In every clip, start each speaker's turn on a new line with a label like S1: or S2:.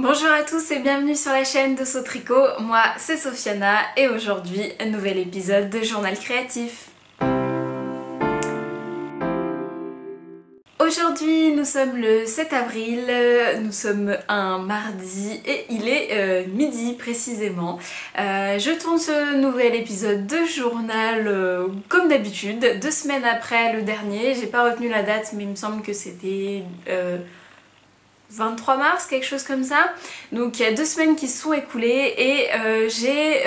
S1: Bonjour à tous et bienvenue sur la chaîne de So Tricot. Moi c'est Sofiana et aujourd'hui un nouvel épisode de Journal Créatif. Aujourd'hui nous sommes le 7 avril, nous sommes un mardi et il est midi précisément. Je tourne ce nouvel épisode de journal comme d'habitude, 2 semaines après le dernier. J'ai pas retenu la date mais il me semble que c'était 23 mars, quelque chose comme ça. Donc il y a 2 semaines qui se sont écoulées et j'ai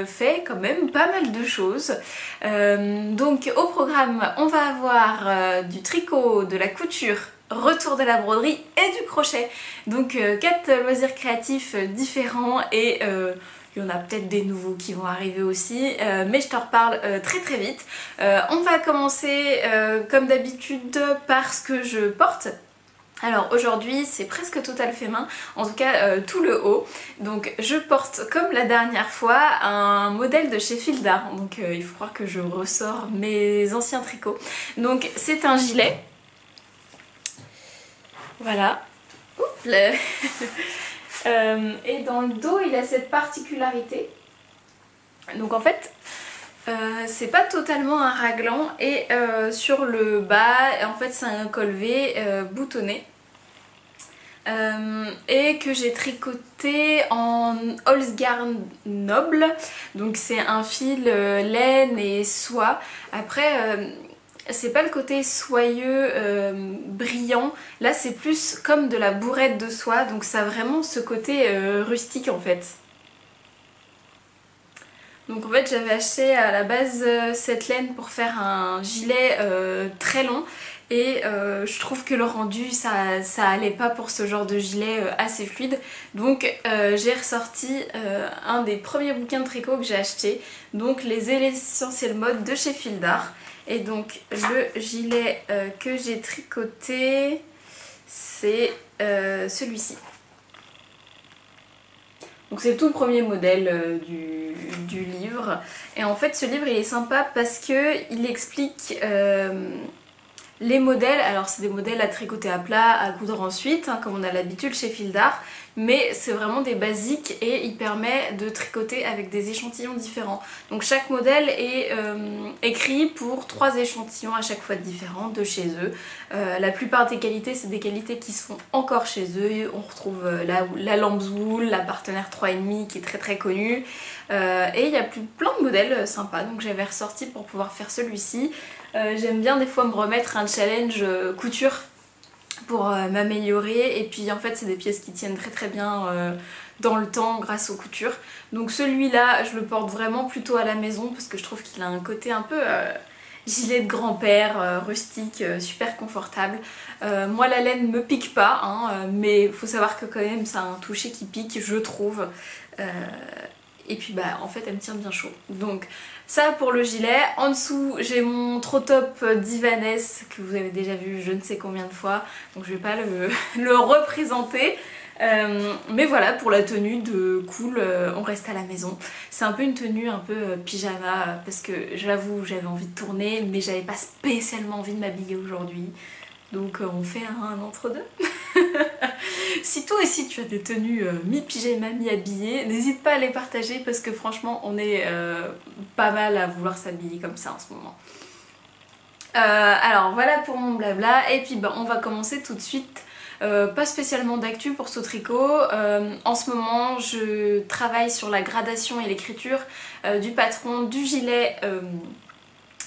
S1: fait quand même pas mal de choses. Donc au programme, on va avoir du tricot, de la couture, retour de la broderie et du crochet. Donc 4 loisirs créatifs différents et il y en a peut-être des nouveaux qui vont arriver aussi, mais je t'en reparle très très vite. On va commencer comme d'habitude par ce que je porte. Alors aujourd'hui c'est presque total fait main, en tout cas tout le haut. Donc je porte comme la dernière fois un modèle de chez Fil d'Art. Donc il faut croire que je ressors mes anciens tricots. Donc c'est un gilet. Voilà. Oups, et dans le dos il a cette particularité. Donc en fait c'est pas totalement un raglan et sur le bas en fait c'est un col V boutonné. Et que j'ai tricoté en Holzgarn Noble, donc c'est un fil laine et soie. Après c'est pas le côté soyeux brillant, là c'est plus comme de la bourrette de soie, donc ça a vraiment ce côté rustique en fait. Donc en fait j'avais acheté à la base cette laine pour faire un gilet très long et je trouve que le rendu ça allait pas pour ce genre de gilet assez fluide. Donc j'ai ressorti un des premiers bouquins de tricot que j'ai acheté, donc les Essentiel Mode de chez Fil d'Art. Et donc le gilet que j'ai tricoté c'est celui-ci. Donc c'est le tout premier modèle du livre. Et en fait ce livre il est sympa parce que il explique les modèles. Alors c'est des modèles à tricoter à plat, à coudre ensuite, hein, comme on a l'habitude chez Fil d'Art. Mais c'est vraiment des basiques et il permet de tricoter avec des échantillons différents. Donc chaque modèle est écrit pour 3 échantillons à chaque fois différents de chez eux. La plupart des qualités, c'est des qualités qui se font encore chez eux. On retrouve la Lambswool, la Partenaire 3,5 qui est très très connue. Et il y a plein de modèles sympas, donc j'avais ressorti pour pouvoir faire celui-ci. J'aime bien des fois me remettre un challenge couture pour m'améliorer, et puis en fait c'est des pièces qui tiennent très très bien dans le temps grâce aux coutures. Donc celui-là je le porte vraiment plutôt à la maison parce que je trouve qu'il a un côté un peu gilet de grand-père, rustique, super confortable. Moi la laine me pique pas, hein, mais il faut savoir que quand même ça a un toucher qui pique, je trouve. Et puis bah en fait elle me tient bien chaud. Donc ça pour le gilet. En dessous j'ai mon trop top d'Ivanes que vous avez déjà vu je ne sais combien de fois. Donc je vais pas le représenter. Mais voilà, pour la tenue de cool, on reste à la maison. C'est un peu une tenue un peu pyjama parce que j'avoue j'avais envie de tourner mais j'avais pas spécialement envie de m'habiller aujourd'hui. Donc on fait un entre-deux. Si toi aussi tu as des tenues mi-pyjama, mi-habillées, n'hésite pas à les partager parce que franchement on est pas mal à vouloir s'habiller comme ça en ce moment. Alors voilà pour mon blabla et puis on va commencer tout de suite. Pas spécialement d'actu pour ce tricot. En ce moment je travaille sur la gradation et l'écriture du patron du gilet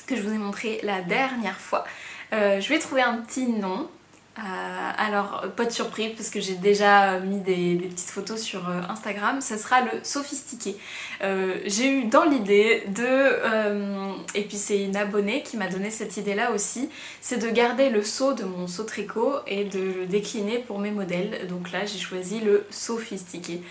S1: que je vous ai montré la dernière fois. Je vais trouver un petit nom. Alors pas de surprise parce que j'ai déjà mis des petites photos sur Instagram, ça sera le sophistiqué. J'ai eu dans l'idée de, et puis c'est une abonnée qui m'a donné cette idée là aussi, c'est de garder le seau de mon seau tricot et de le décliner pour mes modèles. Donc là j'ai choisi le sophistiqué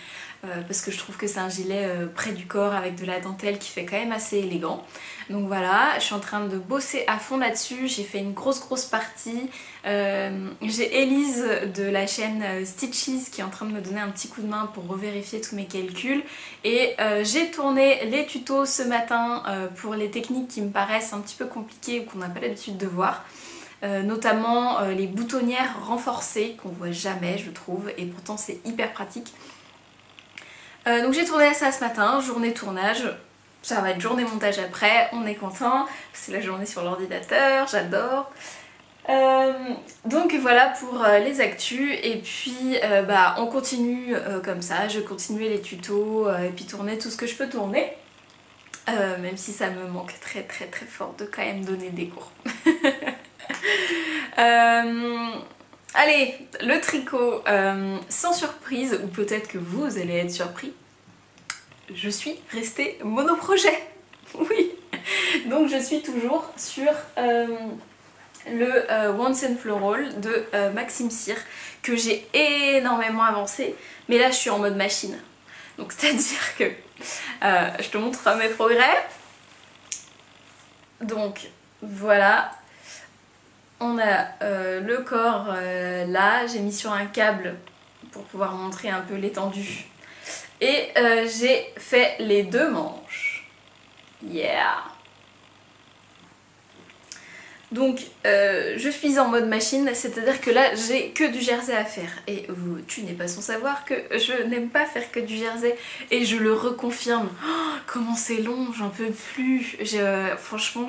S1: parce que je trouve que c'est un gilet près du corps avec de la dentelle qui fait quand même assez élégant. Donc voilà, je suis en train de bosser à fond là-dessus, j'ai fait une grosse partie. J'ai Elise de la chaîne Stitches qui est en train de me donner un petit coup de main pour revérifier tous mes calculs. Et j'ai tourné les tutos ce matin pour les techniques qui me paraissent un petit peu compliquées ou qu'on n'a pas l'habitude de voir. notamment les boutonnières renforcées qu'on voit jamais je trouve, et pourtant c'est hyper pratique. Donc j'ai tourné ça ce matin, journée tournage, ça va être journée montage après, on est content, c'est la journée sur l'ordinateur, j'adore. Donc voilà pour les actus, et puis on continue comme ça, je continuais les tutos et puis tourner tout ce que je peux tourner. Même si ça me manque très très très fort de quand même donner des cours. Allez, le tricot, sans surprise, ou peut-être que vous allez être surpris, je suis restée monoprojet. Oui, donc je suis toujours sur le Once and Floral de Maxime Cyr, que j'ai énormément avancé, mais là je suis en mode machine. Donc c'est à dire que je te montre mes progrès. Donc voilà, on a le corps là, j'ai mis sur un câble pour pouvoir montrer un peu l'étendue. Et j'ai fait les 2 manches. Yeah! Donc je suis en mode machine, c'est-à-dire que là j'ai que du jersey à faire. Et tu n'es pas sans savoir que je n'aime pas faire que du jersey. Et je le reconfirme. Oh, comment c'est long, j'en peux plus. Franchement,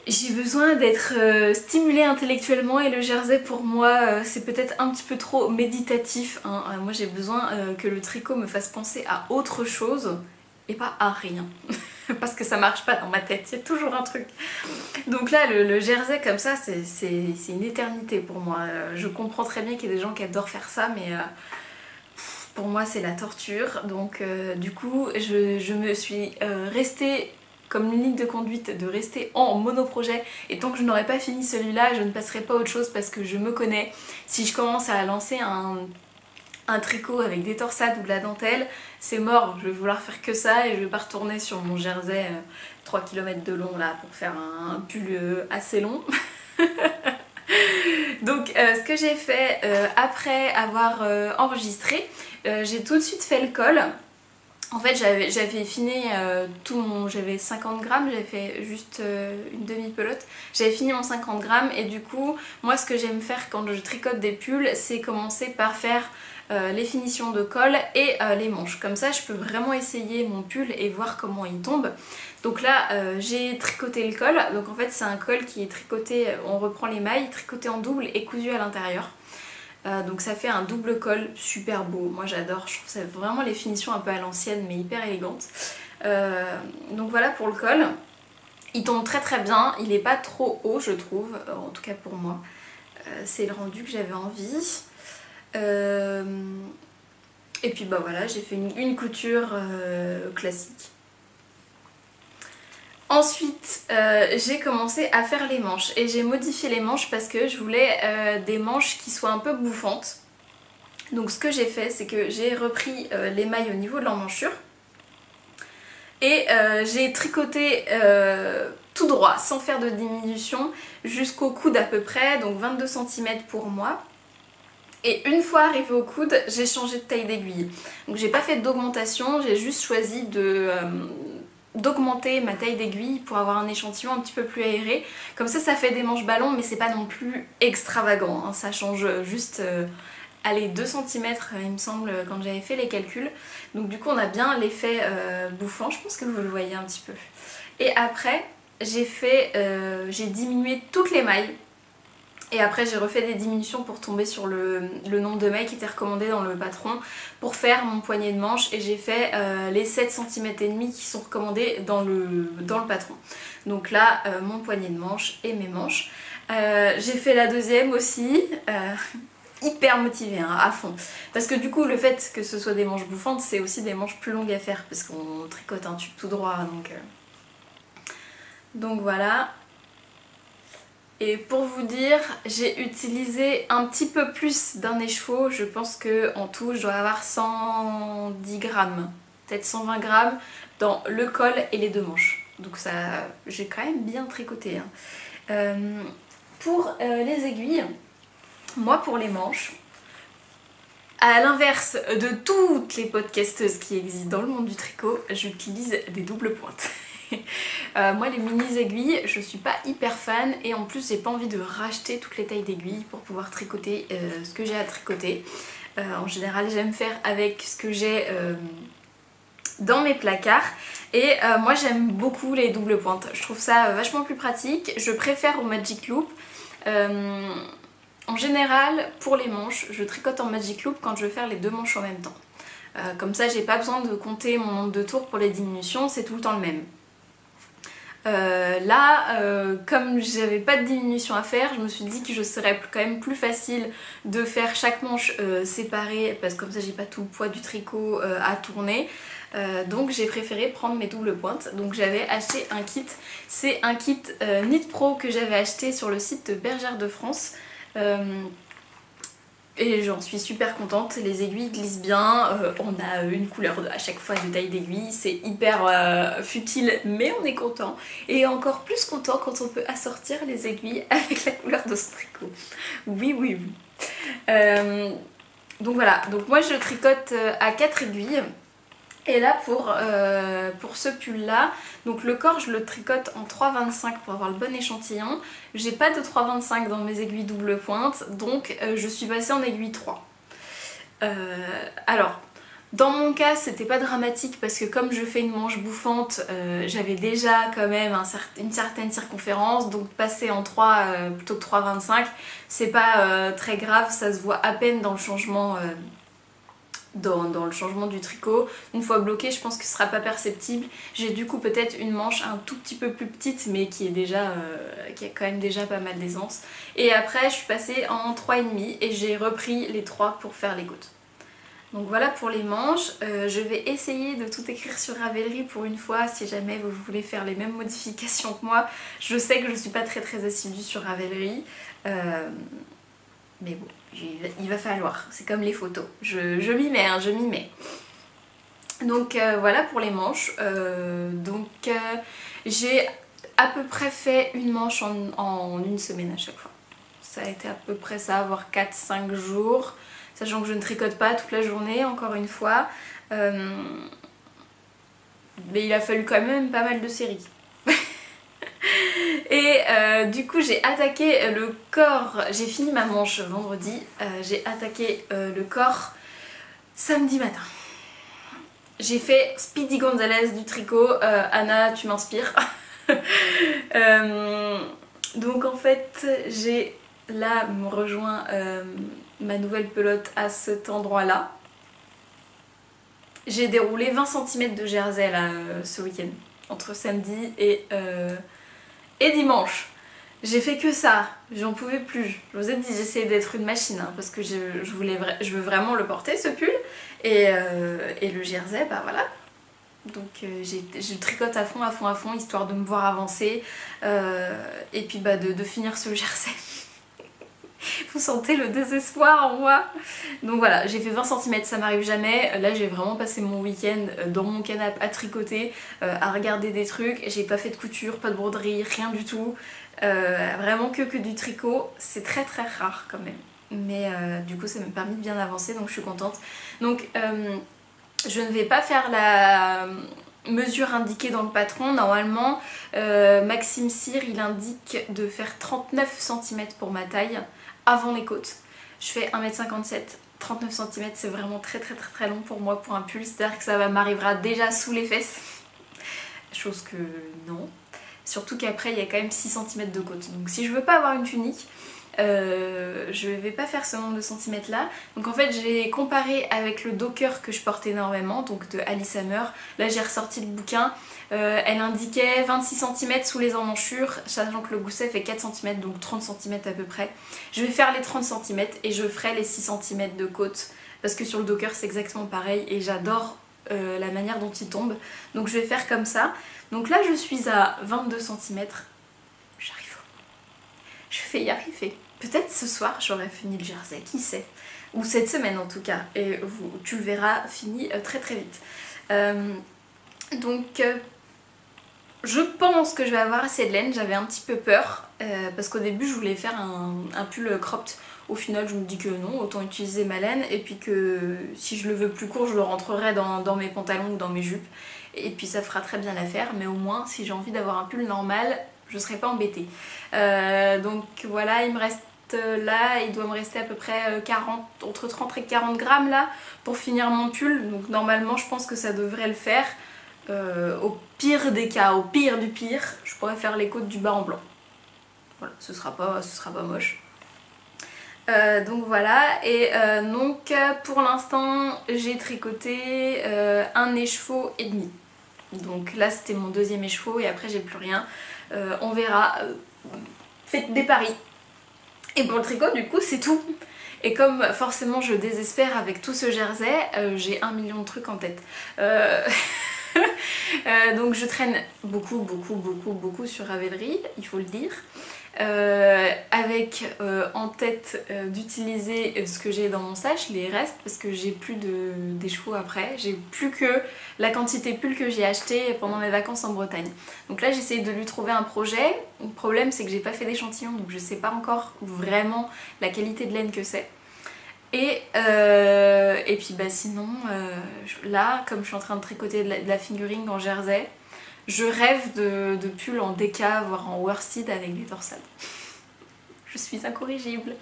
S1: j'ai besoin d'être stimulée intellectuellement, et le jersey pour moi c'est peut-être un petit peu trop méditatif. Hein. Moi j'ai besoin que le tricot me fasse penser à autre chose et pas à rien. Parce que ça marche pas dans ma tête, il y a toujours un truc. Donc là le jersey comme ça c'est une éternité pour moi. Je comprends très bien qu'il y a des gens qui adorent faire ça, mais pour moi c'est la torture. Donc du coup je me suis restée comme une ligne de conduite de rester en monoprojet, et tant que je n'aurai pas fini celui-là je ne passerai pas à autre chose, parce que je me connais. Si je commence à lancer un tricot avec des torsades ou de la dentelle, c'est mort, je vais vouloir faire que ça et je vais pas retourner sur mon jersey 3 km de long là pour faire un pull assez long. Donc ce que j'ai fait après avoir enregistré, j'ai tout de suite fait le col. En fait j'avais fini tout mon... j'avais 50 grammes, j'avais fait juste une demi-pelote. J'avais fini mon 50 grammes, et du coup moi ce que j'aime faire quand je tricote des pulls, c'est commencer par faire les finitions de col et les manches. Comme ça je peux vraiment essayer mon pull et voir comment il tombe. Donc là j'ai tricoté le col, donc en fait c'est un col qui est tricoté, on reprend les mailles, tricoté en double et cousu à l'intérieur. Donc ça fait un double col super beau, moi j'adore, je trouve ça vraiment les finitions un peu à l'ancienne mais hyper élégantes. Donc voilà pour le col, il tombe très très bien, il n'est pas trop haut je trouve, en tout cas pour moi. C'est le rendu que j'avais envie. Et puis bah voilà, j'ai fait une couture classique. Ensuite j'ai commencé à faire les manches, et j'ai modifié les manches parce que je voulais des manches qui soient un peu bouffantes. Donc ce que j'ai fait, c'est que j'ai repris les mailles au niveau de l'emmanchure et j'ai tricoté tout droit sans faire de diminution jusqu'au coude à peu près, donc 22 cm pour moi. Et une fois arrivée au coude, j'ai changé de taille d'aiguille. Donc j'ai pas fait d'augmentation, j'ai juste choisi d'augmenter ma taille d'aiguille pour avoir un échantillon un petit peu plus aéré. Comme ça fait des manches ballons, mais c'est pas non plus extravagant, hein. Ça change juste allez, 2 cm il me semble quand j'avais fait les calculs. Donc du coup on a bien l'effet bouffant, je pense que vous le voyez un petit peu. Et après j'ai diminué toutes les mailles. Et après j'ai refait des diminutions pour tomber sur le nombre de mailles qui était recommandé dans le patron pour faire mon poignet de manche, et j'ai fait les 7 cm et demi qui sont recommandés dans le patron. Donc là mon poignet de manche et mes manches. J'ai fait la deuxième aussi, hyper motivée hein, à fond. Parce que du coup le fait que ce soit des manches bouffantes, c'est aussi des manches plus longues à faire parce qu'on tricote un tube tout droit. Donc voilà. Et pour vous dire, j'ai utilisé un petit peu plus d'un écheveau. Je pense qu'en tout je dois avoir 110 grammes, peut-être 120 grammes dans le col et les 2 manches. Donc ça, j'ai quand même bien tricoté hein. Pour les aiguilles, moi pour les manches, à l'inverse de toutes les podcasteuses qui existent dans le monde du tricot, j'utilise des doubles pointes. Moi les mini aiguilles je suis pas hyper fan et en plus j'ai pas envie de racheter toutes les tailles d'aiguilles pour pouvoir tricoter ce que j'ai à tricoter. En général j'aime faire avec ce que j'ai dans mes placards et moi j'aime beaucoup les doubles pointes, je trouve ça vachement plus pratique, je préfère au Magic Loop. En général pour les manches je tricote en Magic Loop quand je veux faire les deux manches en même temps. Comme ça j'ai pas besoin de compter mon nombre de tours pour les diminutions, c'est tout le temps le même. Comme j'avais pas de diminution à faire, je me suis dit que je serais quand même plus facile de faire chaque manche séparée parce que comme ça j'ai pas tout le poids du tricot à tourner. Donc j'ai préféré prendre mes doubles pointes. Donc j'avais acheté un kit, c'est un kit Knit Pro que j'avais acheté sur le site de Bergère de France. Et j'en suis super contente, les aiguilles glissent bien, on a une couleur à chaque fois de taille d'aiguille, c'est hyper futile mais on est content. Et encore plus content quand on peut assortir les aiguilles avec la couleur de son tricot. Oui, oui, oui. Donc voilà, donc moi je tricote à 4 aiguilles. Et là pour ce pull là, donc le corps je le tricote en 3,25 pour avoir le bon échantillon. J'ai pas de 3,25 dans mes aiguilles double pointe, donc je suis passée en aiguille 3. Alors, dans mon cas c'était pas dramatique parce que comme je fais une manche bouffante, j'avais déjà quand même une certaine circonférence, donc passer en 3 plutôt que 3,25 c'est pas très grave, ça se voit à peine dans le changement. Dans le changement du tricot. Une fois bloqué je pense que ce sera pas perceptible. J'ai du coup peut-être une manche un tout petit peu plus petite mais qui a quand même déjà pas mal d'aisance. Et après je suis passée en 3,5 et j'ai repris les 3 pour faire les côtes. Donc voilà pour les manches. Je vais essayer de tout écrire sur Ravelry pour une fois si jamais vous voulez faire les mêmes modifications que moi. Je sais que je suis pas très assidue sur Ravelry. Mais bon, il va falloir, c'est comme les photos, je m'y mets, hein, je m'y mets. Donc voilà pour les manches, j'ai à peu près fait une manche en une semaine à chaque fois. Ça a été à peu près ça, voire 4-5 jours, sachant que je ne tricote pas toute la journée, encore une fois. Mais il a fallu quand même pas mal de séries. Et du coup j'ai attaqué le corps, j'ai fini ma manche vendredi, j'ai attaqué le corps samedi matin. J'ai fait Speedy Gonzalez du tricot, Anna tu m'inspires. Donc en fait j'ai là rejoint ma nouvelle pelote à cet endroit là. J'ai déroulé 20 cm de jersey là ce week-end, entre samedi et dimanche. J'ai fait que ça, j'en pouvais plus. Je vous ai dit, j'essayais d'être une machine hein, parce que je veux vraiment le porter ce pull. Et le jersey, bah voilà. Donc je tricote à fond histoire de me voir avancer. Et puis bah, de finir ce jersey. Vous sentez le désespoir en moi. Donc voilà, j'ai fait 20 cm, ça m'arrive jamais. Là j'ai vraiment passé mon week-end dans mon canapé à tricoter, à regarder des trucs. J'ai pas fait de couture, pas de broderie, rien du tout. Vraiment que du tricot. C'est très rare quand même. Mais du coup ça m'a permis de bien avancer, donc je suis contente. Donc je ne vais pas faire la mesure indiquée dans le patron. Normalement Maxime Cyr il indique de faire 39 cm pour ma taille avant les côtes. Je fais 1,57 m, 39 cm c'est vraiment très long pour moi pour un pull, c'est-à-dire que ça m'arrivera déjà sous les fesses, chose que non, surtout qu'après il y a quand même 6 cm de côte, donc si je veux pas avoir une tunique, je vais pas faire ce nombre de centimètres là. Donc en fait j'ai comparé avec le docker que je porte énormément, donc de Alice Hammer. Là j'ai ressorti le bouquin, elle indiquait 26 cm sous les emmanchures, sachant que le gousset fait 4 cm, donc 30 cm à peu près. Je vais faire les 30 cm et je ferai les 6 cm de côte, parce que sur le docker c'est exactement pareil et j'adore la manière dont il tombe. Donc je vais faire comme ça. Donc là je suis à 22 cm, j'arrive, je vais y arriver. Peut-être ce soir j'aurai fini le jersey, qui sait. Ou cette semaine en tout cas. Et tu le verras fini très vite. Donc je pense que je vais avoir assez de laine. J'avais un petit peu peur. Parce qu'au début je voulais faire un pull cropped. Au final je me dis que non, autant utiliser ma laine. Et puis que si je le veux plus court je le rentrerai dans mes pantalons ou dans mes jupes. et puis ça fera très bien l'affaire, mais au moins si j'ai envie d'avoir un pull normal, je serai pas embêtée. Donc voilà, il me reste là, il doit me rester à peu près 40, entre 30 et 40 grammes là pour finir mon pull, donc normalement je pense que ça devrait le faire. Au pire des cas, au pire du pire, je pourrais faire les côtes du bas en blanc. Voilà, ce sera pas moche. Donc voilà, et donc pour l'instant j'ai tricoté un écheveau et demi. Donc là c'était mon deuxième écheveau et après j'ai plus rien. On verra. Faites des paris. Et pour le tricot du coup c'est tout. Et comme forcément je désespère avec tout ce jersey, j'ai 1 million de trucs en tête. Donc je traîne beaucoup sur Ravelry, il faut le dire. Avec en tête d'utiliser ce que j'ai dans mon sac, les restes, parce que j'ai plus d'écheveau après, j'ai plus que la quantité pull que j'ai acheté pendant mes vacances en Bretagne. Donc là j'essaye de lui trouver un projet. Le problème c'est que j'ai pas fait d'échantillon, donc je sais pas encore vraiment la qualité de laine que c'est. Et puis bah sinon là comme je suis en train de tricoter de la fingering en jersey, je rêve de pulls en DK voire en worsted avec des torsades. Je suis incorrigible.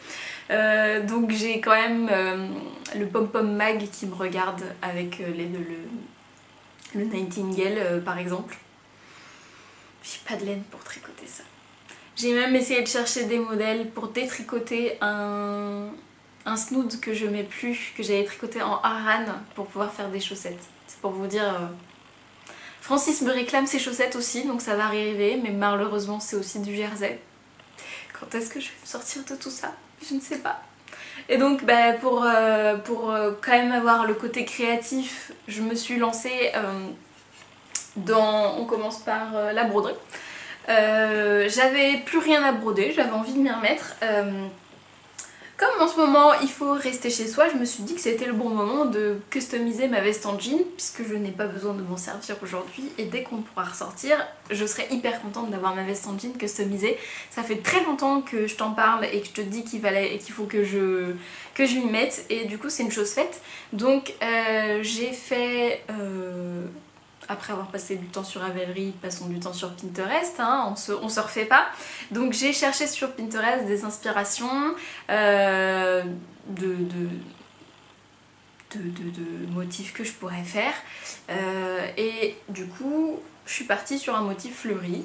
S1: Donc j'ai quand même le Pom Pom Mag qui me regarde avec le Nightingale par exemple. J'ai pas de laine pour tricoter ça. J'ai même essayé de chercher des modèles pour détricoter un snood que je mets plus, que j'avais tricoté en Aran pour pouvoir faire des chaussettes. C'est pour vous dire... Francis me réclame ses chaussettes aussi, donc ça va arriver, mais malheureusement c'est aussi du jersey. Quand est-ce que je vais me sortir de tout ça? Je ne sais pas. Et donc bah, pour quand même avoir le côté créatif, je me suis lancée on commence par la broderie. J'avais plus rien à broder, j'avais envie de m'y remettre. Comme en ce moment il faut rester chez soi, je me suis dit que c'était le bon moment de customiser ma veste en jean puisque je n'ai pas besoin de m'en servir aujourd'hui et dès qu'on pourra ressortir, je serai hyper contente d'avoir ma veste en jean customisée. Ça fait très longtemps que je t'en parle et que je te dis qu'il faut que je m'y mette et du coup c'est une chose faite. Donc j'ai fait... après avoir passé du temps sur Ravelry, passons du temps sur Pinterest, hein, on se refait pas. Donc j'ai cherché sur Pinterest des inspirations de motifs que je pourrais faire. Et du coup, je suis partie sur un motif fleuri.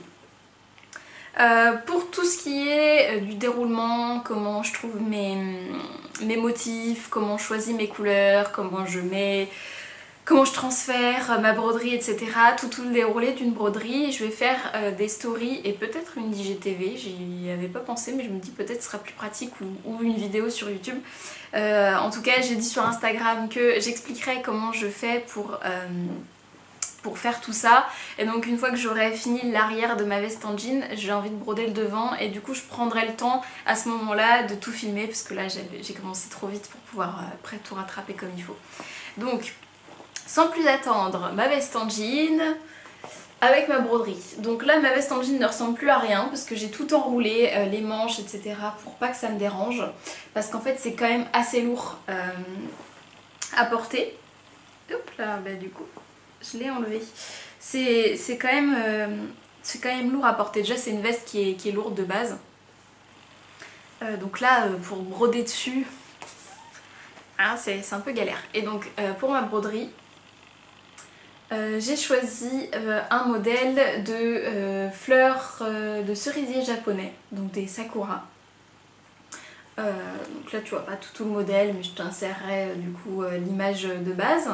S1: Pour tout ce qui est du déroulement, comment je trouve mes motifs, comment je choisis mes couleurs, comment je transfère ma broderie, etc. Tout le déroulé d'une broderie. Je vais faire des stories et peut-être une IGTV. J'y avais pas pensé, mais je me dis peut-être ce sera plus pratique ou une vidéo sur YouTube. En tout cas, j'ai dit sur Instagram que j'expliquerai comment je fais pour faire tout ça. Et donc une fois que j'aurai fini l'arrière de ma veste en jean, j'ai envie de broder le devant et du coup je prendrai le temps à ce moment-là de tout filmer parce que là j'ai commencé trop vite pour pouvoir après tout rattraper comme il faut. Donc sans plus attendre, ma veste en jean avec ma broderie. Donc là ma veste en jean ne ressemble plus à rien parce que j'ai tout enroulé, les manches etc. pour pas que ça me dérange. Parce qu'en fait c'est quand même assez lourd à porter. Hop là, bah du coup je l'ai enlevé. C'est quand même lourd à porter. Déjà c'est une veste qui est lourde de base. Donc là pour broder dessus, hein, c'est un peu galère. Et donc pour ma broderie, j'ai choisi un modèle de fleurs de cerisier japonais, donc des sakura. Donc là tu vois pas tout le modèle, mais je t'insérerai du coup l'image de base.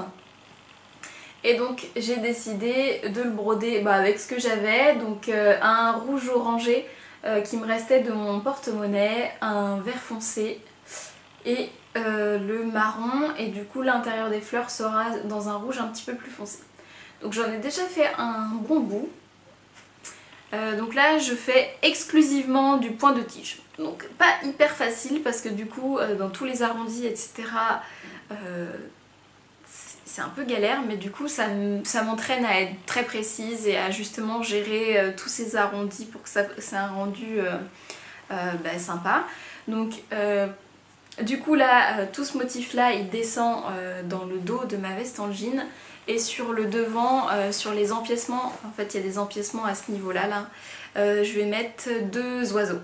S1: Et donc j'ai décidé de le broder avec ce que j'avais, donc un rouge orangé qui me restait de mon porte-monnaie, un vert foncé et le marron, et du coup l'intérieur des fleurs sera dans un rouge un petit peu plus foncé. Donc j'en ai déjà fait un bon bout. Donc là je fais exclusivement du point de tige. Donc pas hyper facile parce que du coup dans tous les arrondis etc. C'est un peu galère, mais du coup ça m'entraîne à être très précise et à justement gérer tous ces arrondis pour que ça ait un rendu sympa. Donc Du coup là, tout ce motif là il descend dans le dos de ma veste en jean. Et sur le devant, sur les empiècements, en fait il y a des empiècements à ce niveau là, je vais mettre 2 oiseaux.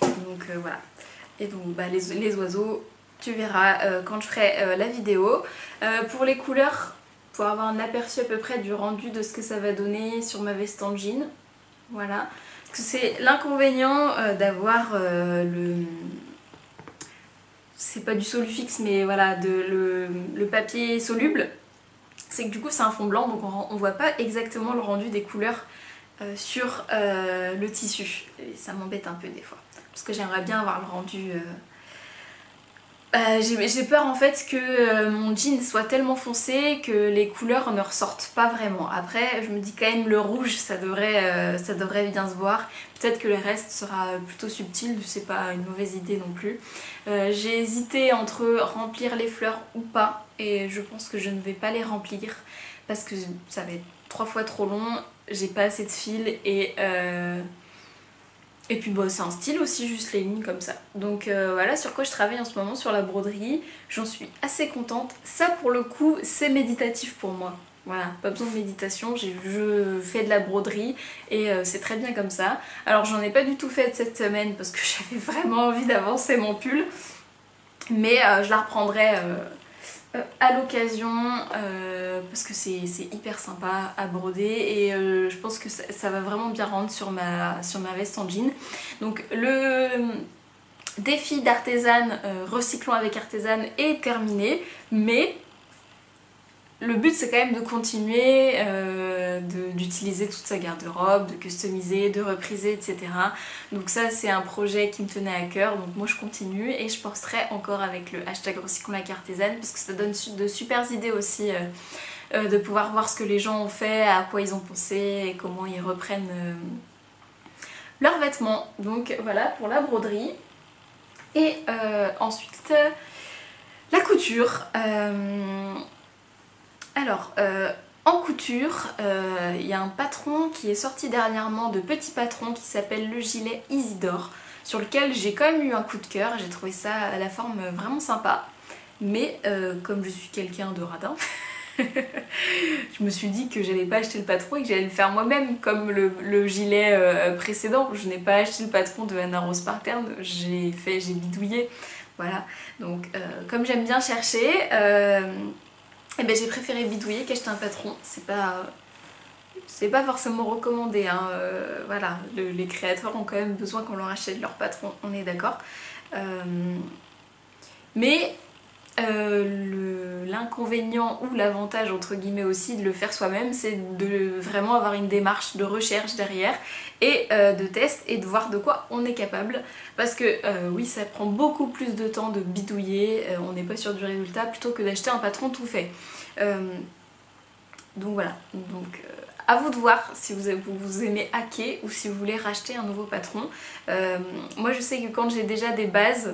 S1: Donc voilà. Et donc bah, les oiseaux, tu verras quand je ferai la vidéo. Pour les couleurs, pour avoir un aperçu à peu près du rendu de ce que ça va donner sur ma veste en jean. Voilà. Parce que c'est l'inconvénient d'avoir le... C'est pas du Solufix mais voilà, le papier soluble. C'est que du coup c'est un fond blanc donc on voit pas exactement le rendu des couleurs sur le tissu. Et ça m'embête un peu des fois. Parce que j'aimerais bien avoir le rendu... j'ai peur en fait que mon jean soit tellement foncé que les couleurs ne ressortent pas vraiment. Après je me dis quand même le rouge ça devrait bien se voir. Peut-être que le reste sera plutôt subtil, c'est pas une mauvaise idée non plus. J'ai hésité entre remplir les fleurs ou pas et je pense que je ne vais pas les remplir parce que ça va être 3 fois trop long, j'ai pas assez de fil et puis bah, c'est un style aussi, juste les lignes comme ça. Donc voilà sur quoi je travaille en ce moment, sur la broderie. J'en suis assez contente. Ça pour le coup c'est méditatif pour moi. Voilà, pas besoin de méditation, je fais de la broderie et c'est très bien comme ça. Alors j'en ai pas du tout fait cette semaine parce que j'avais vraiment envie d'avancer mon pull. Mais je la reprendrai à l'occasion parce que c'est hyper sympa à broder et je pense que ça va vraiment bien rendre sur ma veste en jean. Donc le défi d'artisane, recyclons avec artisane est terminé, mais le but c'est quand même de continuer d'utiliser toute sa garde-robe, de customiser, de repriser, etc. Donc ça c'est un projet qui me tenait à cœur, donc moi je continue et je posterai encore avec le hashtag recyclons avec artisane parce que ça donne de super idées aussi de pouvoir voir ce que les gens ont fait, à quoi ils ont pensé et comment ils reprennent leurs vêtements. Donc voilà pour la broderie. Et ensuite la couture. Alors, en couture, il y a un patron qui est sorti dernièrement de Petit Patron qui s'appelle le gilet Isidore, sur lequel j'ai quand même eu un coup de cœur, j'ai trouvé ça à la forme vraiment sympa. Mais comme je suis quelqu'un de radin, je me suis dit que j'allais pas acheter le patron et que j'allais le faire moi-même comme le gilet précédent. Je n'ai pas acheté le patron de Anna Rose Pattern, j'ai bidouillé. Voilà, donc comme j'aime bien chercher... et ben j'ai préféré bidouiller qu'acheter un patron. C'est pas forcément recommandé, hein. Voilà, les créateurs ont quand même besoin qu'on leur achète leur patron, on est d'accord. Mais l'inconvénient ou l'avantage entre guillemets aussi de le faire soi-même, c'est de vraiment avoir une démarche de recherche derrière et de test et de voir de quoi on est capable, parce que oui ça prend beaucoup plus de temps de bidouiller, on n'est pas sûr du résultat plutôt que d'acheter un patron tout fait. Donc voilà, donc à vous de voir si vous aimez hacker ou si vous voulez racheter un nouveau patron. Moi je sais que quand j'ai déjà des bases,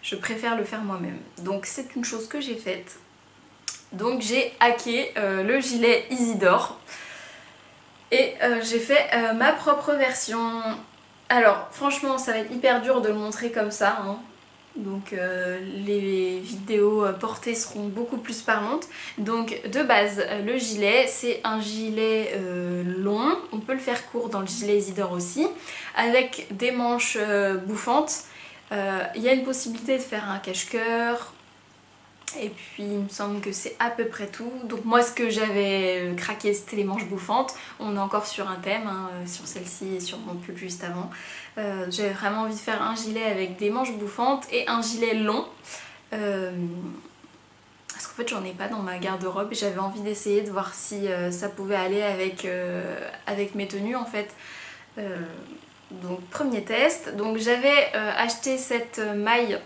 S1: je préfère le faire moi-même. Donc c'est une chose que j'ai faite. Donc j'ai hacké le gilet Isidore et j'ai fait ma propre version. Alors franchement ça va être hyper dur de le montrer comme ça, hein. Donc les vidéos portées seront beaucoup plus parlantes. Donc de base le gilet c'est un gilet long, on peut le faire court dans le gilet Isidore aussi, avec des manches bouffantes. Il y a une possibilité de faire un cache-cœur et puis il me semble que c'est à peu près tout. Donc moi ce que j'avais craqué c'était les manches bouffantes. On est encore sur un thème, hein, sur celle-ci et sur mon pull juste avant. J'avais vraiment envie de faire un gilet avec des manches bouffantes et un gilet long. Parce qu'en fait j'en ai pas dans ma garde-robe et j'avais envie d'essayer de voir si ça pouvait aller avec mes tenues en fait. Donc premier test. Donc j'avais acheté cette maille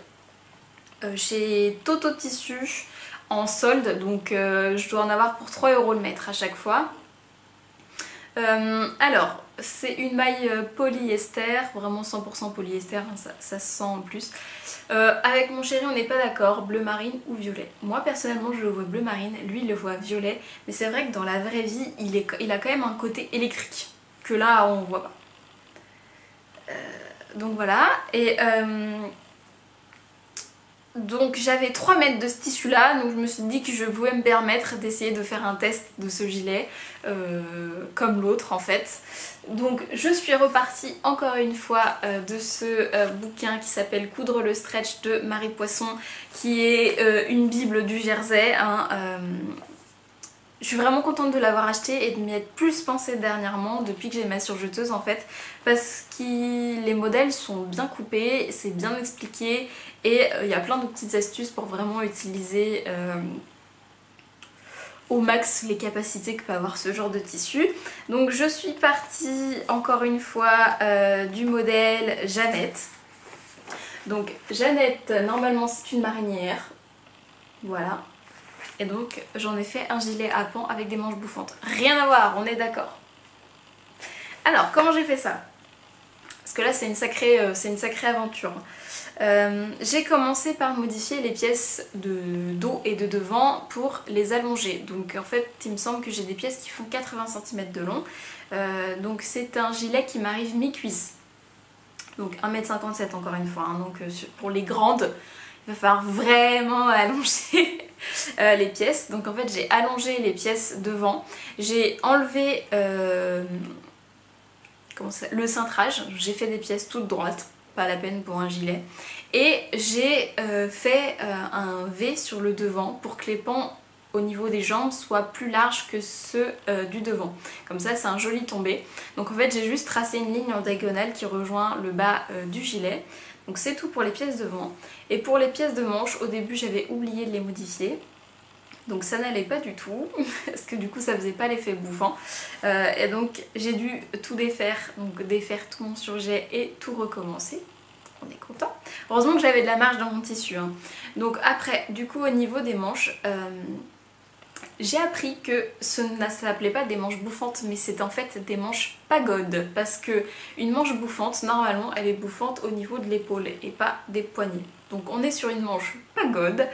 S1: chez Toto Tissu en solde, donc je dois en avoir pour 3 € le mètre à chaque fois. Alors c'est une maille polyester, vraiment 100% polyester, hein, ça se sent en plus. Avec mon chéri on n'est pas d'accord, bleu marine ou violet. Moi personnellement je le vois bleu marine, lui il le voit violet, mais c'est vrai que dans la vraie vie il a quand même un côté électrique que là on voit pas. Donc voilà, et Donc j'avais 3 mètres de ce tissu là, donc je me suis dit que je pouvais me permettre d'essayer de faire un test de ce gilet comme l'autre en fait. Donc je suis repartie encore une fois de ce bouquin qui s'appelle Coudre le stretch de Marie Poisson, qui est une bible du jersey, hein. Je suis vraiment contente de l'avoir acheté et de m'y être plus pensée dernièrement depuis que j'ai ma surjeteuse en fait, parce que les modèles sont bien coupés, c'est bien expliqué et il y a plein de petites astuces pour vraiment utiliser au max les capacités que peut avoir ce genre de tissu. Donc je suis partie encore une fois du modèle Jeannette. Donc Jeannette, normalement c'est une marinière, voilà. Et donc j'en ai fait un gilet à pan avec des manches bouffantes. Rien à voir, on est d'accord. Alors comment j'ai fait ça? Parce que là c'est une sacrée aventure. J'ai commencé par modifier les pièces de dos et de devant pour les allonger. Donc en fait il me semble que j'ai des pièces qui font 80 cm de long. Donc c'est un gilet qui m'arrive mi-cuisse. Donc 1,57 m encore une fois, hein. Donc pour les grandes, il va falloir vraiment allonger les pièces. Donc en fait j'ai allongé les pièces devant, j'ai enlevé le cintrage, j'ai fait des pièces toutes droites, pas la peine pour un gilet, et j'ai fait un V sur le devant pour que les pans au niveau des jambes soient plus larges que ceux du devant. Comme ça c'est un joli tombé. Donc en fait j'ai juste tracé une ligne en diagonale qui rejoint le bas du gilet. Donc c'est tout pour les pièces devant. Et pour les pièces de manche, au début j'avais oublié de les modifier. Donc ça n'allait pas du tout, parce que du coup ça faisait pas l'effet bouffant. Et donc j'ai dû tout défaire, donc défaire tout mon surjet et tout recommencer. On est content. Heureusement que j'avais de la marge dans mon tissu, hein. Donc après, du coup au niveau des manches, j'ai appris que ça s'appelait pas des manches bouffantes, mais c'est en fait des manches pagodes, parce que une manche bouffante, normalement, elle est bouffante au niveau de l'épaule et pas des poignets. Donc on est sur une manche pagode,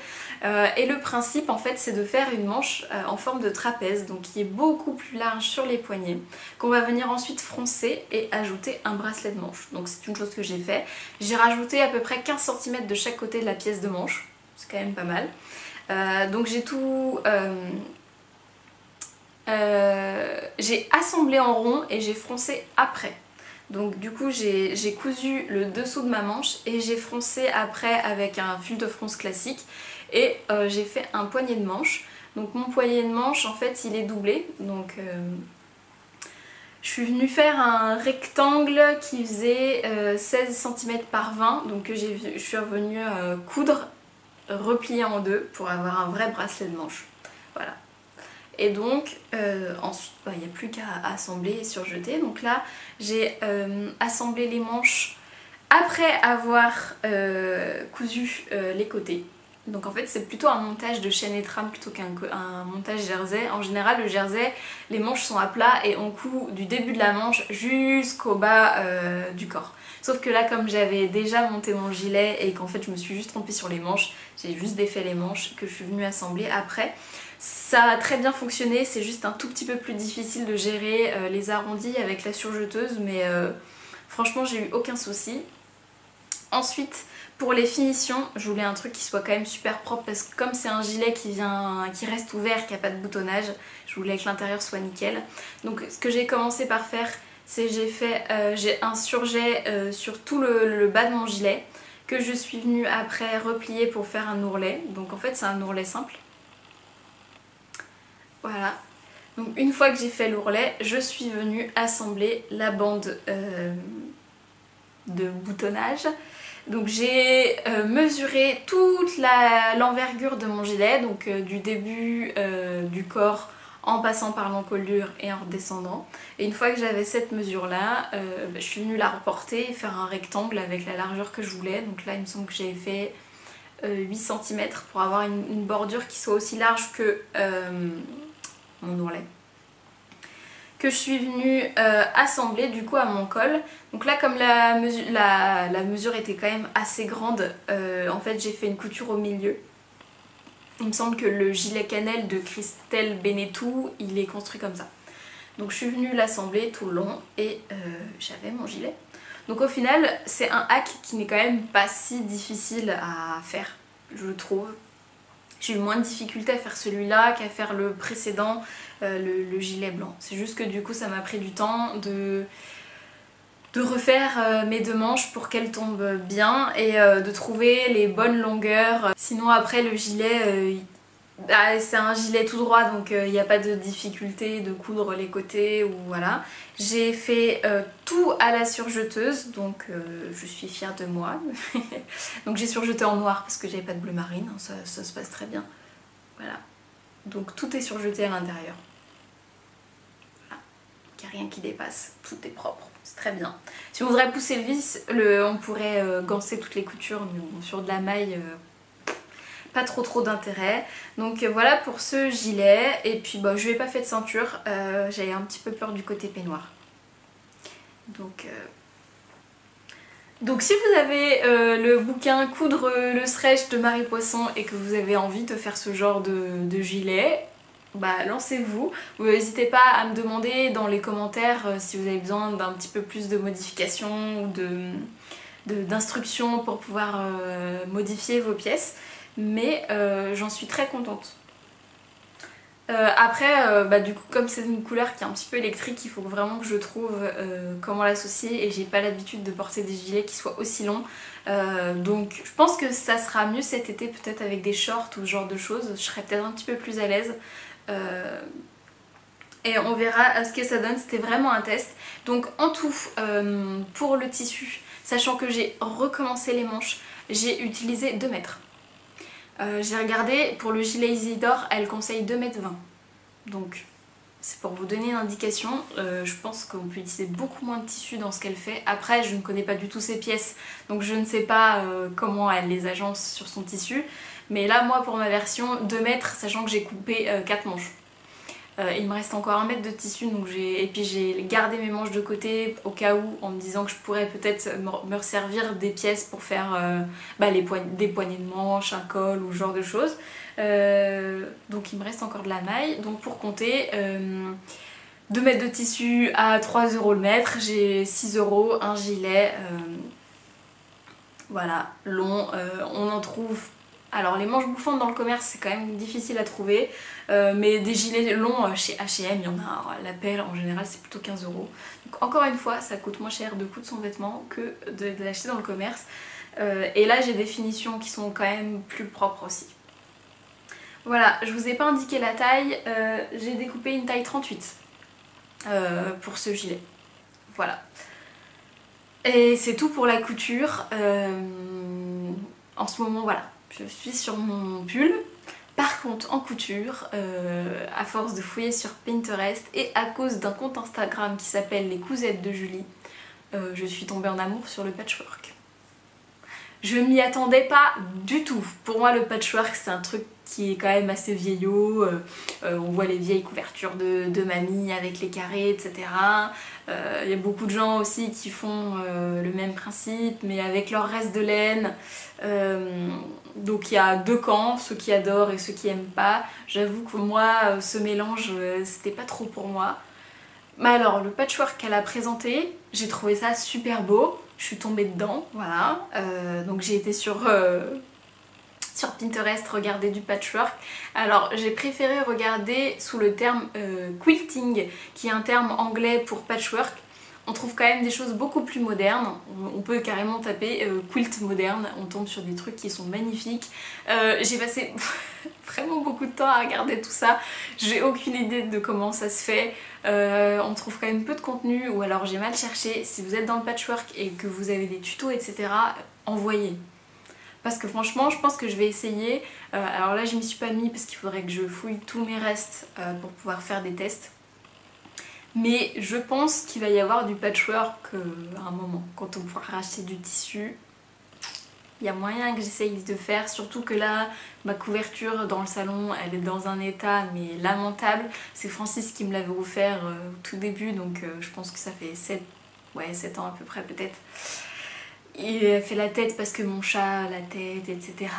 S1: et le principe en fait c'est de faire une manche en forme de trapèze, donc qui est beaucoup plus large sur les poignets, qu'on va venir ensuite froncer et ajouter un bracelet de manche. Donc c'est une chose que j'ai fait. J'ai rajouté à peu près 15 cm de chaque côté de la pièce de manche, c'est quand même pas mal. Donc j'ai tout... j'ai assemblé en rond et j'ai froncé après. Donc du coup j'ai cousu le dessous de ma manche et j'ai froncé après avec un fil de fronce classique, et j'ai fait un poignet de manche. Donc mon poignet de manche en fait il est doublé, donc je suis venue faire un rectangle qui faisait 16 cm par 20, donc je suis revenue coudre, replier en deux pour avoir un vrai bracelet de manche. Voilà. Et donc ensuite il n'y a plus qu'à assembler et surjeter. Donc là j'ai assemblé les manches après avoir cousu les côtés. Donc en fait c'est plutôt un montage de chaîne et trame plutôt qu'un montage jersey. En général le jersey, les manches sont à plat et on coud du début de la manche jusqu'au bas du corps. Sauf que là comme j'avais déjà monté mon gilet et qu'en fait je me suis juste trompée sur les manches, j'ai juste défait les manches que je suis venue assembler après. Ça a très bien fonctionné, c'est juste un tout petit peu plus difficile de gérer les arrondis avec la surjeteuse, mais franchement j'ai eu aucun souci. Ensuite pour les finitions, je voulais un truc qui soit quand même super propre, parce que comme c'est un gilet qui reste ouvert, qui n'a pas de boutonnage, je voulais que l'intérieur soit nickel. Donc ce que j'ai commencé par faire, c'est j'ai un surjet sur tout le bas de mon gilet, que je suis venue après replier pour faire un ourlet. Donc en fait c'est un ourlet simple. Voilà. Donc une fois que j'ai fait l'ourlet, je suis venue assembler la bande de boutonnage. Donc j'ai mesuré toute l'envergure de mon gilet, donc du début du corps en passant par l'encolure et en redescendant. Et une fois que j'avais cette mesure là, je suis venue la reporter et faire un rectangle avec la largeur que je voulais. Donc là il me semble que j'avais fait 8 cm pour avoir une bordure qui soit aussi large que mon ourlet, que je suis venue assembler du coup à mon col. Donc là comme la mesure était quand même assez grande, en fait j'ai fait une couture au milieu. Il me semble que le gilet cannelle de Christelle Benetou, il est construit comme ça. Donc je suis venue l'assembler tout le long et j'avais mon gilet. Donc au final c'est un hack qui n'est quand même pas si difficile à faire. je trouve. J'ai eu moins de difficulté à faire celui-là qu'à faire le précédent, le gilet blanc. C'est juste que du coup ça m'a pris du temps de refaire mes deux manches pour qu'elles tombent bien et de trouver les bonnes longueurs. Sinon après le gilet, c'est un gilet tout droit donc il n'y a pas de difficulté de coudre les côtés ou voilà. J'ai fait tout à la surjeteuse donc je suis fière de moi. Donc j'ai surjeté en noir parce que j'avais pas de bleu marine, hein, ça se passe très bien. Voilà. Donc tout est surjeté à l'intérieur. Voilà. Il n'y a rien qui dépasse, tout est propre. C'est très bien. Si on voudrait pousser le vis, on pourrait ganser toutes les coutures, mais bon, sur de la maille, pas trop d'intérêt. Donc voilà pour ce gilet. Et puis bah, je lui ai pas fait de ceinture, j'avais un petit peu peur du côté peignoir. Donc si vous avez le bouquin Coudre le stretch de Marie Poisson et que vous avez envie de faire ce genre de gilet, bah lancez-vous. N'hésitez pas à me demander dans les commentaires si vous avez besoin d'un petit peu plus de modifications ou d'instructions pour pouvoir modifier vos pièces. Mais j'en suis très contente. Après, bah, du coup, comme c'est une couleur qui est un petit peu électrique, il faut vraiment que je trouve comment l'associer et j'ai pas l'habitude de porter des gilets qui soient aussi longs. Donc je pense que ça sera mieux cet été peut-être avec des shorts ou ce genre de choses. Je serai peut-être un petit peu plus à l'aise. Et on verra ce que ça donne, c'était vraiment un test. Donc en tout, pour le tissu, sachant que j'ai recommencé les manches, j'ai utilisé 2 mètres. J'ai regardé, pour le gilet Isidore, elle conseille 2,20 m. Donc c'est pour vous donner une indication. Je pense qu'on peut utiliser beaucoup moins de tissu dans ce qu'elle fait. Après, je ne connais pas du tout ses pièces, donc je ne sais pas comment elle les agence sur son tissu. Mais là, moi, pour ma version, 2 mètres, sachant que j'ai coupé 4 manches. Il me reste encore 1 mètre de tissu, donc et puis j'ai gardé mes manches de côté au cas où, en me disant que je pourrais peut-être me resservir des pièces pour faire bah, des poignées de manches, un col ou ce genre de choses. Donc il me reste encore de la maille, donc pour compter 2 mètres de tissu à 3 € le mètre, j'ai 6 €, un gilet voilà, long, on en trouve. Alors les manches bouffantes dans le commerce c'est quand même difficile à trouver, mais des gilets longs chez H&M il y en a, la pelle en général c'est plutôt 15 €. Donc encore une fois ça coûte moins cher de coudre son vêtement que de l'acheter dans le commerce. Et là j'ai des finitions qui sont quand même plus propres aussi. Voilà, je vous ai pas indiqué la taille, j'ai découpé une taille 38 pour ce gilet. Voilà. Et c'est tout pour la couture. En ce moment voilà. Je suis sur mon pull. Par contre en couture, à force de fouiller sur Pinterest et à cause d'un compte Instagram qui s'appelle Les Cousettes de Julie, je suis tombée en amour sur le patchwork. Je m'y attendais pas du tout. Pour moi le patchwork c'est un truc qui est quand même assez vieillot, on voit les vieilles couvertures de mamie avec les carrés, etc. Il y a beaucoup de gens aussi qui font le même principe mais avec leur reste de laine. Donc il y a 2 camps, ceux qui adorent et ceux qui aiment pas. J'avoue que moi ce mélange c'était pas trop pour moi. Mais alors le patchwork qu'elle a présenté, j'ai trouvé ça super beau. Je suis tombée dedans, voilà. Donc j'ai été sur Pinterest regarder du patchwork. Alors j'ai préféré regarder sous le terme quilting, qui est un terme anglais pour patchwork. On trouve quand même des choses beaucoup plus modernes. On peut carrément taper quilt moderne, on tombe sur des trucs qui sont magnifiques. J'ai passé vraiment beaucoup de temps à regarder tout ça. J'ai aucune idée de comment ça se fait. On trouve quand même peu de contenu, ou alors j'ai mal cherché. Si vous êtes dans le patchwork et que vous avez des tutos, etc., envoyez. Parce que franchement, je pense que je vais essayer. Alors là, je m'y suis pas mis parce qu'il faudrait que je fouille tous mes restes pour pouvoir faire des tests. Mais je pense qu'il va y avoir du patchwork à un moment, quand on pourra racheter du tissu. Il y a moyen que j'essaye de faire, surtout que là, ma couverture dans le salon, elle est dans un état mais lamentable. C'est Francis qui me l'avait offert au tout début, donc je pense que ça fait 7 ans à peu près peut-être. Il a fait la tête parce que mon chat a la tête, etc.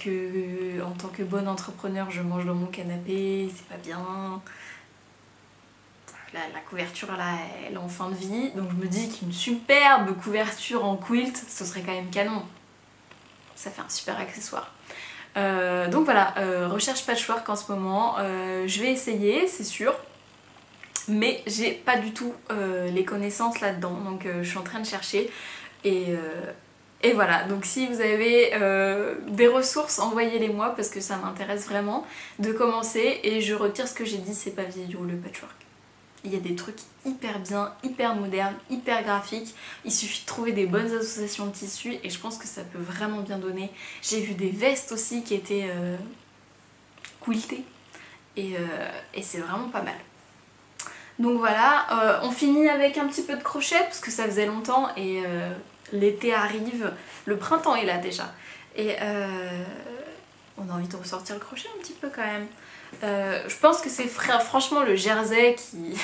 S1: Que en tant que bonne entrepreneur, je mange dans mon canapé, c'est pas bien. La couverture là, elle est en fin de vie, donc je me dis qu'une superbe couverture en quilt, ce serait quand même canon. Ça fait un super accessoire. Donc voilà, recherche patchwork en ce moment, je vais essayer c'est sûr, mais j'ai pas du tout les connaissances là-dedans, donc je suis en train de chercher et voilà, donc si vous avez des ressources, envoyez-les moi parce que ça m'intéresse vraiment de commencer, et je retire ce que j'ai dit, c'est pas vieillot le patchwork. Il y a des trucs hyper bien, hyper modernes, hyper graphiques. Il suffit de trouver des bonnes associations de tissus et je pense que ça peut vraiment bien donner. J'ai vu des vestes aussi qui étaient quiltées et c'est vraiment pas mal. Donc voilà, on finit avec un petit peu de crochet parce que ça faisait longtemps et l'été arrive, le printemps est là déjà. Et on a envie de ressortir le crochet un petit peu quand même. Je pense que c'est franchement le jersey qui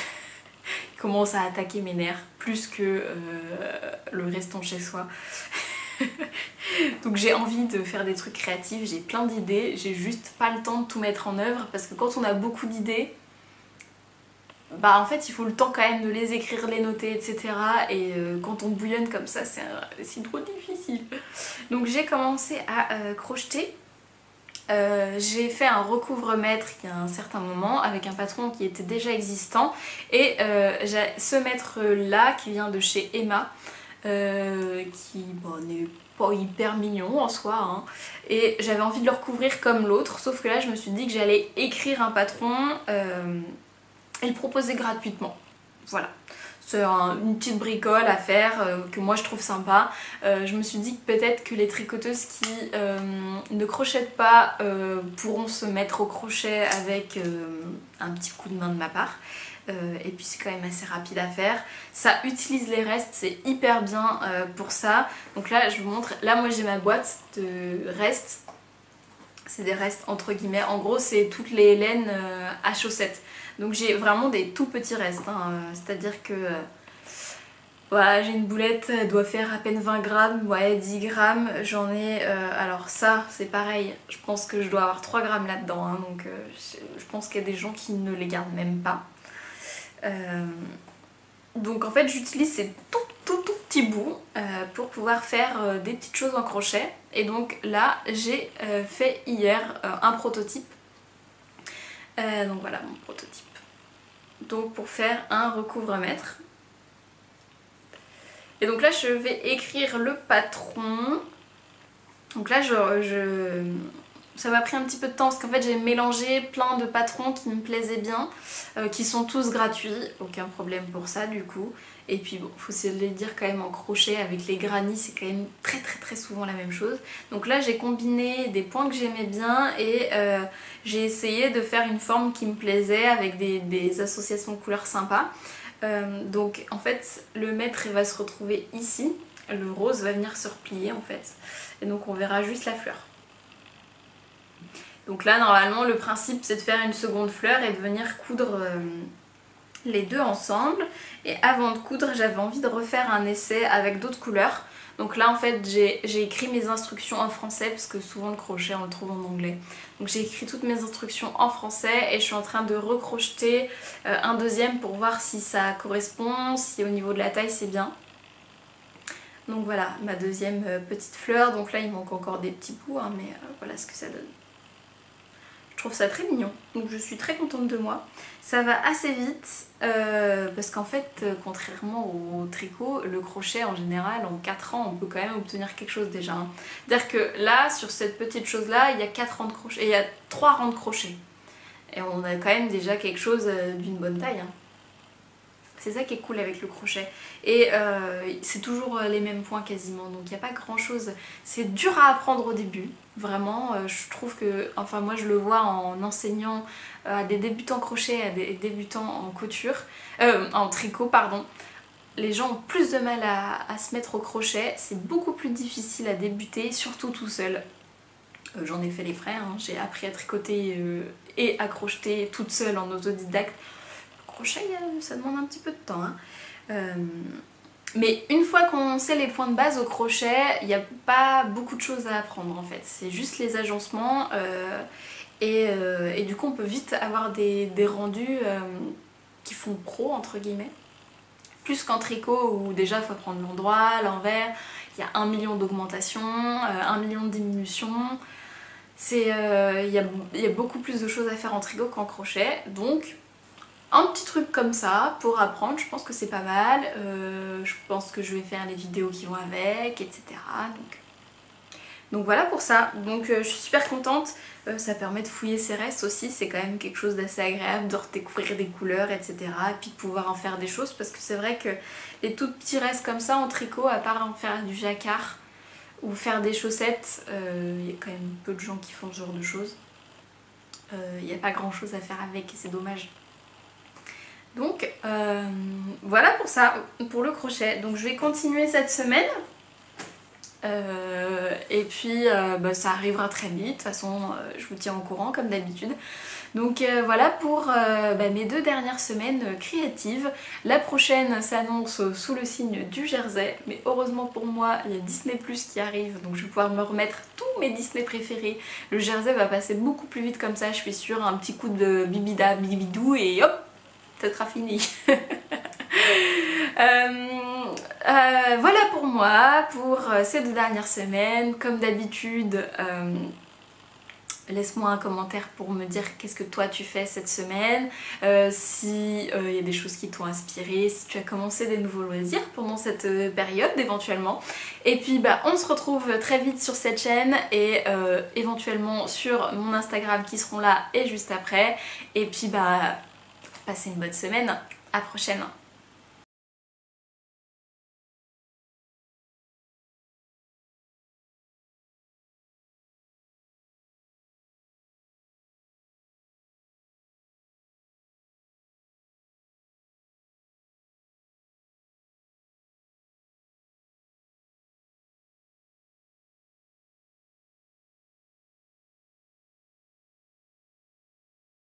S1: commence à attaquer mes nerfs plus que le restant chez soi. Donc j'ai envie de faire des trucs créatifs, j'ai plein d'idées, j'ai juste pas le temps de tout mettre en œuvre parce que quand on a beaucoup d'idées, bah en fait il faut le temps quand même de les écrire, les noter, etc. Et quand on bouillonne comme ça, c'est trop difficile. Donc j'ai commencé à crocheter. J'ai fait un recouvre-mètre il y a un certain moment avec un patron qui était déjà existant et j'ai ce mètre là qui vient de chez Emma qui n'est pas hyper mignon en soi hein. Et j'avais envie de le recouvrir comme l'autre, sauf que là je me suis dit que j'allais écrire un patron et le proposer gratuitement, voilà. C'est une petite bricole à faire que moi je trouve sympa. Je me suis dit que peut-être que les tricoteuses qui ne crochettent pas pourront se mettre au crochet avec un petit coup de main de ma part. Et puis c'est quand même assez rapide à faire. Ça utilise les restes, c'est hyper bien pour ça. Donc là je vous montre, là moi j'ai ma boîte de restes. C'est des restes entre guillemets, en gros c'est toutes les laines à chaussettes. Donc j'ai vraiment des tout petits restes, hein. C'est-à-dire que voilà, j'ai une boulette, elle doit faire à peine 20 grammes, ouais 10 grammes. J'en ai, alors ça c'est pareil, je pense que je dois avoir 3 grammes là-dedans, hein. Donc je pense qu'il y a des gens qui ne les gardent même pas. Donc en fait j'utilise ces tout petits bouts pour pouvoir faire des petites choses en crochet. Et donc là j'ai fait hier un prototype. Donc voilà mon prototype. Donc pour faire un recouvre-mètre. Et donc là je vais écrire le patron. Donc là ça m'a pris un petit peu de temps parce qu'en fait j'ai mélangé plein de patrons qui me plaisaient bien, qui sont tous gratuits, aucun problème pour ça du coup. Et puis bon, faut se les dire quand même en crochet avec les granny, c'est quand même très souvent la même chose. Donc là j'ai combiné des points que j'aimais bien et j'ai essayé de faire une forme qui me plaisait avec des associations de couleurs sympas. Donc en fait le mètre il va se retrouver ici, le rose va venir se replier en fait. Et donc on verra juste la fleur. Donc là normalement le principe c'est de faire une seconde fleur et de venir coudre les deux ensemble. Et avant de coudre j'avais envie de refaire un essai avec d'autres couleurs. Donc là en fait j'ai écrit mes instructions en français parce que souvent le crochet on le trouve en anglais. Donc j'ai écrit toutes mes instructions en français et je suis en train de recrocheter un deuxième pour voir si ça correspond, si au niveau de la taille c'est bien. Donc voilà ma deuxième petite fleur. Donc là il manque encore des petits bouts hein, mais voilà ce que ça donne. Je trouve ça très mignon, donc je suis très contente de moi. Ça va assez vite parce qu'en fait, contrairement au tricot, le crochet en général, en 4 ans, on peut quand même obtenir quelque chose déjà. Hein. C'est-à-dire que là, sur cette petite chose-là, il y a 4 rangs de crochet, il y a 3 rangs de crochet. Et on a quand même déjà quelque chose d'une bonne taille. Hein. C'est ça qui est cool avec le crochet. Et c'est toujours les mêmes points quasiment, donc il n'y a pas grand chose. C'est dur à apprendre au début, vraiment. Je trouve que, enfin moi je le vois en enseignant à des débutants crochet, à des débutants en couture, en tricot pardon. Les gens ont plus de mal à se mettre au crochet, c'est beaucoup plus difficile à débuter, surtout tout seul. J'en ai fait les frais, hein. J'ai appris à tricoter et à crocheter toute seule en autodidacte. Crochet, ça demande un petit peu de temps. Hein. Mais une fois qu'on sait les points de base au crochet, il n'y a pas beaucoup de choses à apprendre en fait. C'est juste les agencements et du coup on peut vite avoir des rendus qui font pro entre guillemets. Plus qu'en tricot où déjà il faut apprendre l'endroit, l'envers, il y a 1 million d'augmentations, 1 million de diminutions. y a beaucoup plus de choses à faire en tricot qu'en crochet, donc un petit truc comme ça pour apprendre, je pense que c'est pas mal. Je pense que je vais faire les vidéos qui vont avec, etc. Donc voilà pour ça. Donc je suis super contente. Ça permet de fouiller ses restes aussi, c'est quand même quelque chose d'assez agréable de redécouvrir des couleurs, etc. Et puis de pouvoir en faire des choses, parce que c'est vrai que les tout petits restes comme ça en tricot, à part en faire du jacquard ou faire des chaussettes, il y a quand même peu de gens qui font ce genre de choses. Il n'y a pas grand chose à faire avec et c'est dommage. Donc voilà pour ça, pour le crochet. Donc je vais continuer cette semaine. Et puis bah, ça arrivera très vite, de toute façon je vous tiens au courant comme d'habitude. Donc voilà pour bah, mes 2 dernières semaines créatives. La prochaine s'annonce sous le signe du Jersey, mais heureusement pour moi il y a Disney Plus qui arrive, donc je vais pouvoir me remettre tous mes Disney préférés. Le Jersey va passer beaucoup plus vite comme ça, je suis sûre, un petit coup de bibida bibidou et hop, ça sera fini. Voilà pour moi, pour ces 2 dernières semaines. Comme d'habitude, laisse-moi un commentaire pour me dire qu'est-ce que toi tu fais cette semaine, si il y a des choses qui t'ont inspiré, si tu as commencé des nouveaux loisirs pendant cette période éventuellement. Et puis bah on se retrouve très vite sur cette chaîne et éventuellement sur mon Instagram qui seront là et juste après. Et puis bah passez une bonne semaine, à la prochaine.